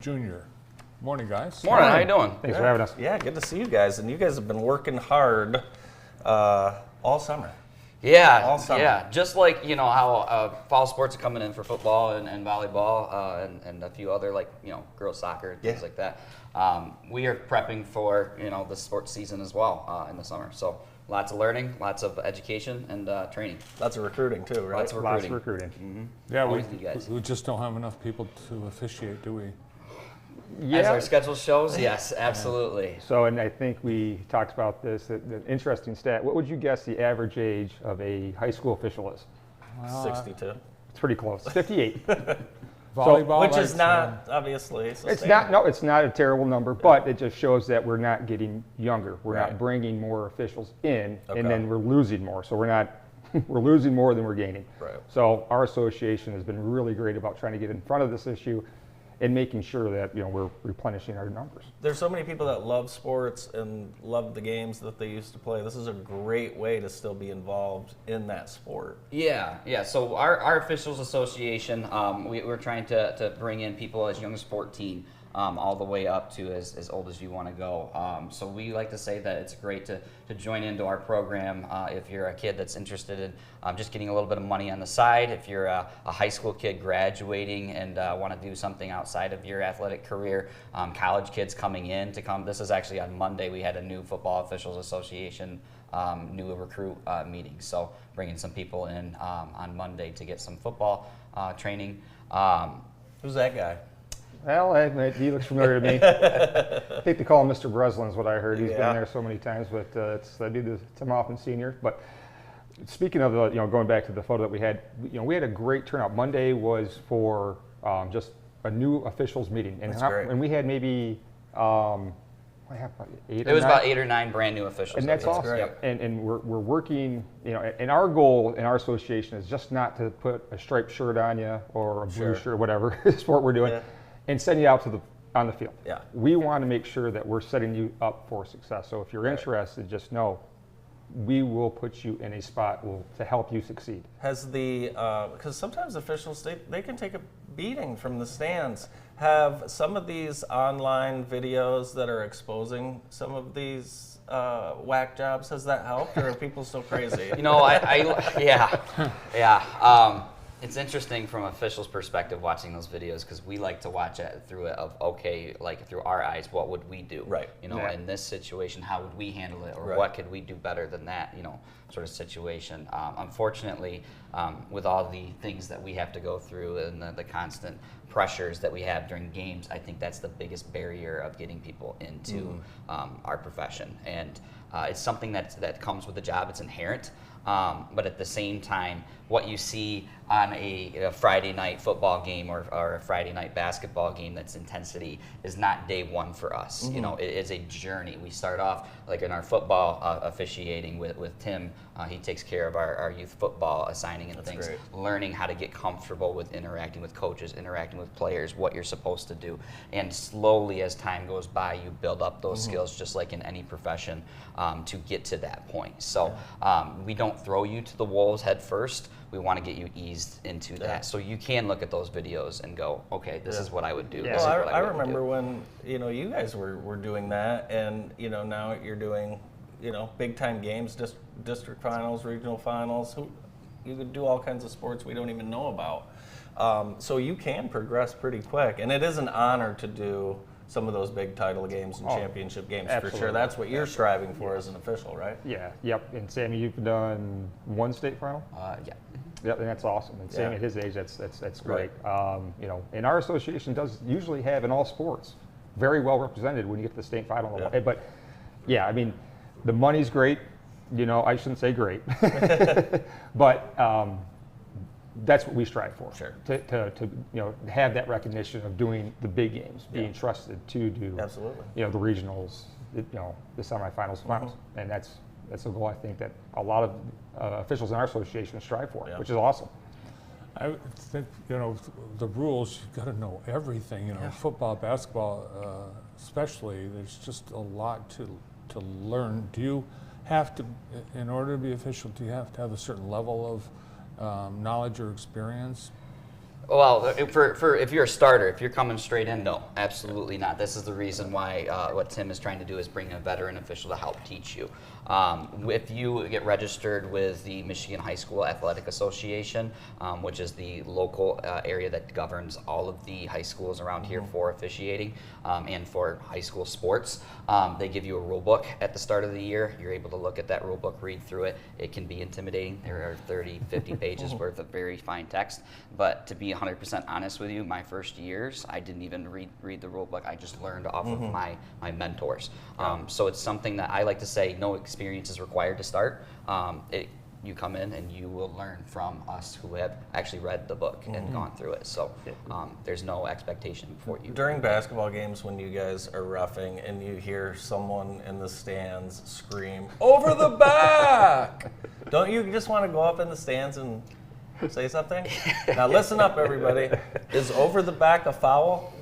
Junior. Morning, guys. Morning. How you doing? Thanks for having us. Yeah, good to see you guys. And you guys have been working hard all summer. Yeah, All summer. yeah. Just like how fall sports are coming in for football and volleyball and a few other girls soccer and things like that. We are prepping for the sports season as well in the summer. So lots of learning, lots of education and training. Lots of recruiting too, right? Lots of recruiting. Mm-hmm. Yeah, Always need guys. we just don't have enough people to officiate, do we? As our schedule shows, yes, absolutely. So, and I think we talked about this, the interesting stat. What would you guess the average age of a high school official is? 62. It's pretty close, 58. Volleyball, Which is not, obviously, It's sustainable. not, it's not a terrible number, but it just shows that we're not getting younger. We're Right. not bringing more officials in, Okay. and then we're losing more. So we're not, we're losing more than we're gaining. Right. So our association has been really great about trying to get in front of this issue and making sure that we're replenishing our numbers. There's so many people that love sports and love the games that they used to play. This is a great way to still be involved in that sport. Yeah. So our officials association, we're trying to bring in people as young as 14, all the way up to as old as you want to go. So we like to say that it's great to join into our program if you're a kid that's interested in just getting a little bit of money on the side. If you're a high school kid graduating and want to do something outside of your athletic career, college kids coming in to come. This is actually on Monday. We had a new Football Officials Association new recruit meeting. So bringing some people in on Monday to get some football training. Who's that guy? Well, he looks familiar to me. I think they call him Mr. Breslin is what I heard. He's Yeah. been there so many times, but that'd be the Tim Hoffman Senior. But speaking of going back to the photo that we had, we had a great turnout. Monday was for just a new officials meeting, and That's great. and we had maybe what happened, 8 It was about 8 or 9 brand new officials. and that's awesome. great. And we're working, and our goal in our association is just not to put a striped shirt on you or a blue Sure. shirt, whatever sport we're doing, Yeah. and send you out to on the field. Yeah. We want to make sure that we're setting you up for success. So if you're Right. interested, just know we will put you in a spot to help you succeed. Has because sometimes officials, they can take a beating from the stands. Have some of these online videos that are exposing some of these whack jobs, has that helped, or are people still crazy? Yeah. It's interesting from officials' perspective watching those videos because we like to watch it through through our eyes, what would we do? Right. Yeah. In this situation, how would we handle it, or Right. what could we do better than that? Sort of situation. Unfortunately, with all the things that we have to go through and the constant pressures that we have during games, I think that's the biggest barrier of getting people into our profession. And it's something that comes with the job. It's inherent. But at the same time, what you see on a Friday night football game or a Friday night basketball game, that's intensity, is not day one for us. It is a journey. We start off like in our football officiating with Tim. He takes care of our youth football assigning and That's things, great. learning how to get comfortable with interacting with coaches, interacting with players, what you're supposed to do. And slowly as time goes by, you build up those skills just like in any profession to get to that point. So we don't throw you to the wolves head first. We want to get you eased into that. So you can look at those videos and go, okay, this is what I would do. Yeah. This is Well, what I wouldn't remember do. when you guys were doing that, and now you're doing big time games, district finals, regional finals. You could do all kinds of sports we don't even know about. So you can progress pretty quick, and it is an honor to do some of those big title games and championship games for absolutely. sure. That's what you're striving for as an official, right? Yeah, yep. And Sammy, you've done one state final? Yeah. Yep, and that's awesome. And Sammy Yeah. at his age, that's great. And our association does usually have in all sports very well represented when you get to the state final. Yeah. But yeah, I mean, the money's great. I shouldn't say great, but that's what we strive for. Sure. To have that recognition of doing the big games, being trusted to do Absolutely. the regionals, the semifinals, finals, and that's a goal I think that a lot of officials in our association strive for, Yeah. which is awesome. I think, the rules, you've got to know everything, football, basketball, especially, there's just a lot to learn. Do you have to, in order to be official, do you have to have a certain level of knowledge or experience? Well, for if you're a starter, if you're coming straight in, no, absolutely not. This is the reason why what Tim is trying to do is bring a veteran official to help teach you. If you get registered with the Michigan High School Athletic Association, which is the local area that governs all of the high schools around here for officiating and for high school sports, they give you a rule book at the start of the year. You're able to look at that rule book, read through it. It can be intimidating. There are 30, 50 pages worth of very fine text. But to be 100% honest with you, my first years, I didn't even read the rule book. I just learned off of my mentors. So it's something that I like to say, no experience is required to start. You come in and you will learn from us who have actually read the book and gone through it. So there's no expectation for you. During basketball games, when you guys are roughing and you hear someone in the stands scream, "Over the back!" Don't you just want to go up in the stands and say something? Now listen up, everybody. Is over the back a foul?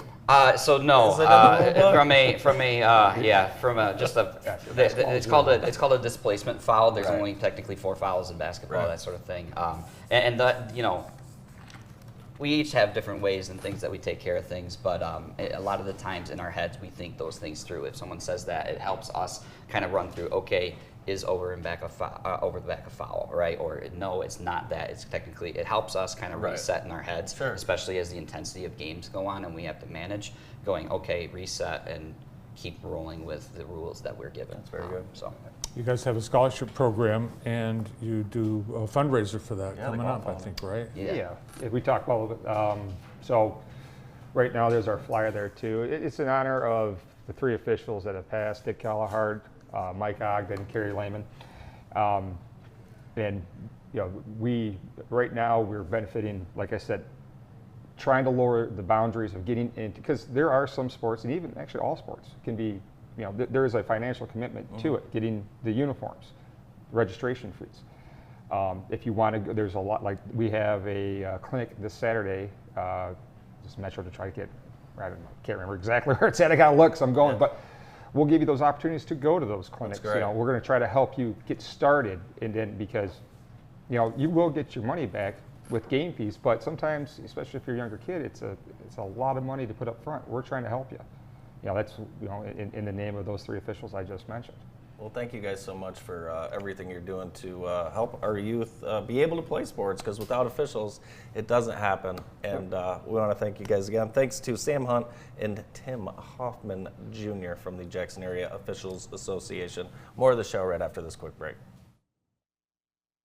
So no, Is it in the rule book? It's called a displacement foul. There's only technically 4 fouls in basketball, that sort of thing. And that, we each have different ways and things that we take care of things, but a lot of the times in our heads we think those things through. If someone says that, it helps us kind of run through, okay, is over the back a foul, right? Or no, it's not that. It's technically, it helps us kind of reset in our heads, especially as the intensity of games go on and we have to manage going, okay, reset and keep rolling with the rules that we're given. That's very good. So You guys have a scholarship program, and you do a fundraiser for that coming up, I think, right? Yeah. If we talk about a little bit, so right now there's our flyer there too. It's in honor of the 3 officials that have passed: Dick Callahard, Mike Ogden, Kerry Lehman. And we right now we're benefiting, like I said, trying to lower the boundaries of getting into, because there are some sports, and even actually all sports can be, there is a financial commitment to it, getting the uniforms, registration fees. If you want to go, there's a lot, like we have a clinic this Saturday, just Metro to try to get, I can't remember exactly where it's at, I gotta look, so I'm going, but we'll give you those opportunities to go to those clinics. We're going to try to help you get started, and then because you will get your money back with game fees, but sometimes, especially if you're a younger kid, it's a lot of money to put up front. We're trying to help you. That's in the name of those 3 officials I just mentioned. Well, thank you guys so much for everything you're doing to help our youth be able to play sports, because without officials, it doesn't happen. And we want to thank you guys again. Thanks to Sam Hunt and Tim Hoffman Jr. from the Jackson Area Officials Association. More of the show right after this quick break.